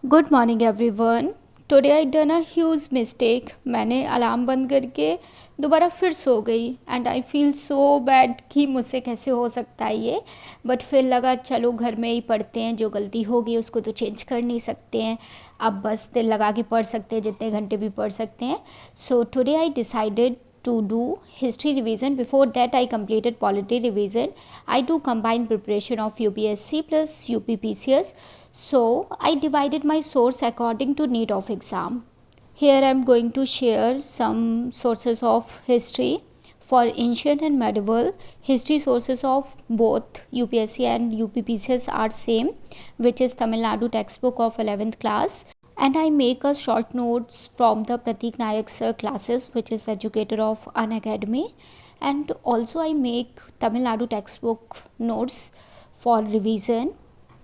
Good morning everyone. Today I done a huge mistake. मैंने alarm बंद करके दोबारा फिर सो गई and I feel so bad कि मुझसे कैसे हो सकता है ये। बट फिर लगा चलो घर में ही पढ़ते हैं, जो गलती होगी उसको तो चेंज कर नहीं सकते हैं। अब बस दिल लगा के पढ़ सकते हैं, जितने घंटे भी पढ़ सकते हैं। So today I decided to do history revision. Before that I completed polity revision. I do combined preparation of UPSC plus UPPCS. So I divided my source according to need of exam. Here I am going to share some sources of history for ancient and medieval. History sources of both UPSC and UPPCS are same, which is Tamil Nadu textbook of 11th class. And I make a short notes from the Pratik Nayak's classes, which is educator of An Academy. And also I make Tamil Nadu textbook notes for revision.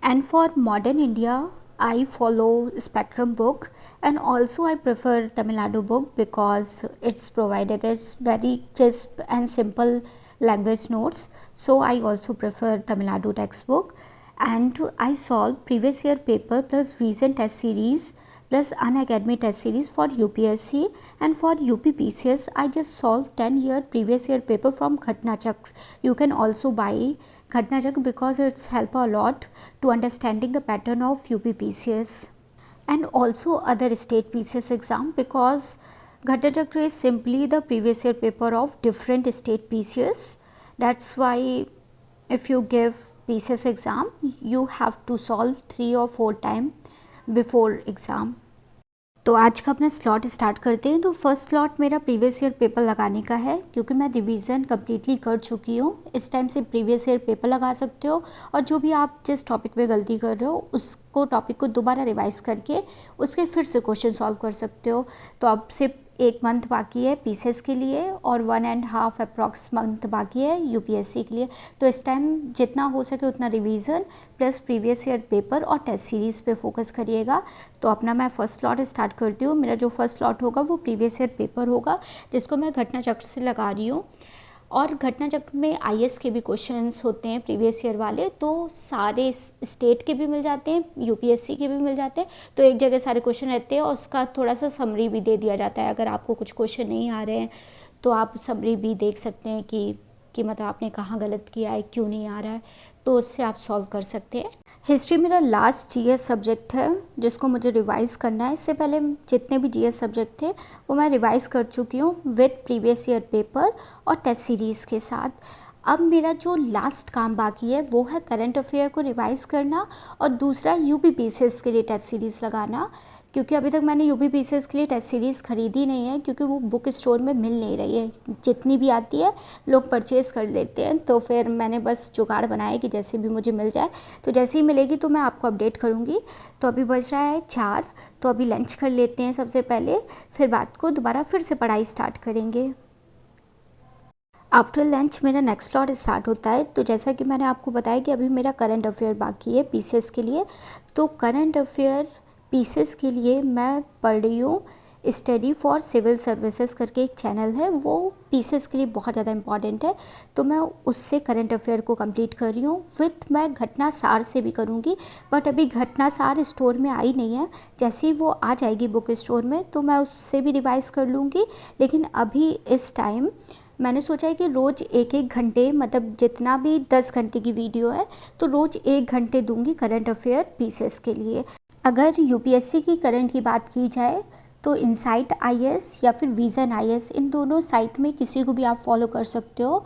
And for modern India I follow Spectrum book, and also I prefer Tamil Nadu book because it's provided as very crisp and simple language notes. So I also prefer Tamil Nadu textbook. And I solve previous year paper plus recent test series plus Unacademy test series for UPSC. And for UPPCS I just solved 10-year previous year paper from Ghatna Chakra. You can also buy Ghatna Chakra because it's help a lot to understanding the pattern of UPPCS and also other state PCS exam, because Ghatna Chakra is simply the previous year paper of different state PCS. That's why if you give PCS exam you have to solve 3 or 4 time before exam. तो आज का अपना slot start करते हैं। तो first slot मेरा previous year paper लगाने का है, क्योंकि मैं रिवीजन कम्प्लीटली कर चुकी हूँ। इस टाइम से प्रीवियस ईयर पेपर लगा सकते हो, और जो भी आप जिस टॉपिक पे गलती कर रहे हो उसको टॉपिक को दोबारा रिवाइज करके उसके फिर से क्वेश्चन सॉल्व कर सकते हो। तो अब सिर्फ 1 मंथ बाकी है पीसीएस के लिए, और 1.5 अप्रॉक्स मंथ बाकी है यूपीएससी के लिए। तो इस टाइम जितना हो सके उतना revision plus previous year paper और टेस्ट सीरीज़ पे फोकस करिएगा। तो अपना मैं फर्स्ट स्लॉट स्टार्ट करती हूँ। मेरा जो फर्स्ट स्लॉट होगा वो प्रीवियस ईयर पेपर होगा, जिसको मैं घटना चक्र से लगा रही हूँ। और घटना चक्र में आईएएस के भी क्वेश्चंस होते हैं प्रीवियस ईयर वाले, तो सारे स्टेट के भी मिल जाते हैं, यूपीएससी के भी मिल जाते हैं। तो एक जगह सारे क्वेश्चन रहते हैं और उसका थोड़ा सा समरी भी दे दिया जाता है। अगर आपको कुछ क्वेश्चन नहीं आ रहे हैं तो आप समरी भी देख सकते हैं कि मतलब आपने कहाँ गलत किया है, क्यों नहीं आ रहा है, तो उससे आप सॉल्व कर सकते हैं। हिस्ट्री मेरा लास्ट जीएस सब्जेक्ट है जिसको मुझे रिवाइज़ करना है। इससे पहले जितने भी जीएस सब्जेक्ट थे वो मैं रिवाइज़ कर चुकी हूँ विद प्रीवियस ईयर पेपर और टेस्ट सीरीज़ के साथ। अब मेरा जो लास्ट काम बाकी है वो है करंट अफेयर को रिवाइज़ करना, और दूसरा यूपीपीसीएस के लिए टेस्ट सीरीज़ लगाना। क्योंकि अभी तक मैंने यूपीपीसीएस के लिए टेस्ट सीरीज़ ख़रीदी नहीं है, क्योंकि वो बुक स्टोर में मिल नहीं रही है। जितनी भी आती है लोग परचेज़ कर लेते हैं, तो फिर मैंने बस जुगाड़ बनाया कि जैसे भी मुझे मिल जाए, तो जैसे ही मिलेगी तो मैं आपको अपडेट करूँगी। तो अभी बज रहा है 4, तो अभी लंच कर लेते हैं सबसे पहले, फिर बात को दोबारा फिर से पढ़ाई स्टार्ट करेंगे। आफ्टर लंच मेरा नेक्स्ट स्लॉट स्टार्ट होता है। तो जैसा कि मैंने आपको बताया कि अभी मेरा करंट अफेयर बाकी है पीसीएस के लिए। तो करंट अफेयर पीसीएस के लिए मैं पढ़ रही हूँ स्टडी फॉर सिविल सर्विसेज करके एक चैनल है, वो पीसीएस के लिए बहुत ज़्यादा इंपॉर्टेंट है। तो मैं उससे करंट अफेयर को कंप्लीट कर रही हूँ। विथ मैं घटना सार से भी करूँगी, बट अभी घटना सार स्टोर में आई नहीं है। जैसे ही वो आ जाएगी बुक स्टोर में तो मैं उससे भी रिवाइज़ कर लूँगी। लेकिन अभी इस टाइम मैंने सोचा है कि रोज़ 1-1 घंटे, मतलब जितना भी 10 घंटे की वीडियो है तो रोज़ 1 घंटे दूंगी करंट अफेयर पीसीएस के लिए। अगर यूपीएससी की करंट की बात की जाए तो इनसाइट आईएएस या फिर विज़न आईएएस, इन दोनों साइट में किसी को भी आप फॉलो कर सकते हो।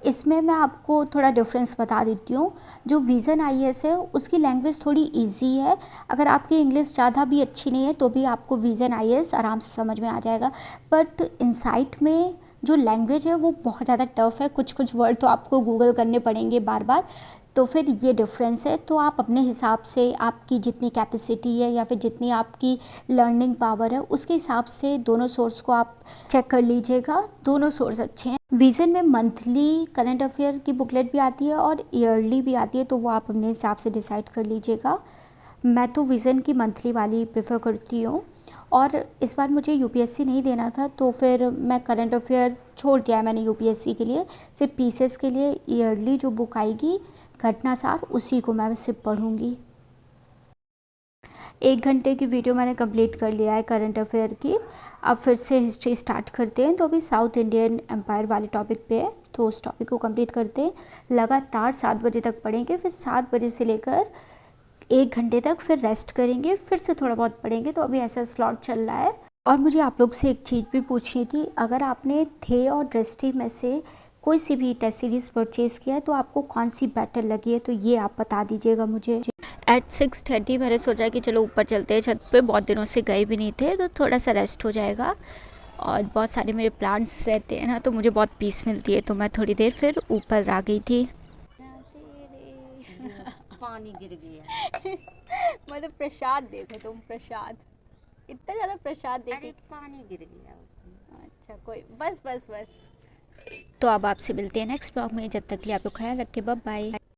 इसमें मैं आपको थोड़ा डिफरेंस बता देती हूँ। जो विज़न आईएएस है उसकी लैंग्वेज थोड़ी इजी है। अगर आपकी इंग्लिश ज़्यादा भी अच्छी नहीं है तो भी आपको विज़न आईएएस आराम से समझ में आ जाएगा। बट इनसाइट में जो लैंग्वेज है वो बहुत ज़्यादा टफ है, कुछ कुछ वर्ड तो आपको गूगल करने पड़ेंगे बार बार। तो फिर ये डिफरेंस है। तो आप अपने हिसाब से, आपकी जितनी कैपेसिटी है या फिर जितनी आपकी लर्निंग पावर है उसके हिसाब से दोनों सोर्स को आप चेक कर लीजिएगा। दोनों सोर्स अच्छे हैं। विज़न में मंथली करंट अफेयर की बुकलेट भी आती है और ईयरली भी आती है, तो वो आप अपने हिसाब से डिसाइड कर लीजिएगा। मैं तो विज़न की मंथली वाली प्रेफर करती हूँ। और इस बार मुझे यूपीएससी नहीं देना था तो फिर मैं करंट अफेयर छोड़ दिया है मैंने यूपीएससी के लिए। सिर्फ पीसीएस के लिए ईयरली जो बुक आएगी घटना सार, उसी को मैं सिर्फ पढ़ूँगी। 1 घंटे की वीडियो मैंने कंप्लीट कर लिया है करंट अफेयर की। अब फिर से हिस्ट्री स्टार्ट करते हैं। तो अभी साउथ इंडियन एम्पायर वाले टॉपिक पे है, तो उस टॉपिक को कंप्लीट करते हैं। लगातार 7 बजे तक पढ़ेंगे, फिर 7 बजे से लेकर 1 घंटे तक फिर रेस्ट करेंगे, फिर से थोड़ा बहुत पढ़ेंगे। तो अभी ऐसा स्लॉट चल रहा है। और मुझे आप लोग से एक चीज़ भी पूछनी थी, अगर आपने थे और दृष्टि में से कोई सी भी टेस्ट सीरीज़ परचेज़ किया है तो आपको कौन सी बेटर लगी है, तो ये आप बता दीजिएगा मुझे। एट 6:30 मैंने सोचा कि चलो ऊपर चलते हैं छत पे, बहुत दिनों से गए भी नहीं थे तो थोड़ा सा रेस्ट हो जाएगा। और बहुत सारे मेरे प्लांट्स रहते हैं ना, तो मुझे बहुत पीस मिलती है, तो मैं थोड़ी देर फिर ऊपर आ गई थी। पानी गिर गया। मतलब प्रसाद देखो तुम, प्रसाद इतना ज़्यादा प्रसाद अरे देखो। पानी गिर गया उसमें। अच्छा कोई, बस बस बस। तो अब आपसे मिलते हैं नेक्स्ट ब्लॉग में, जब तक के लिए आप लोग ख्याल रखें, बाय बाय।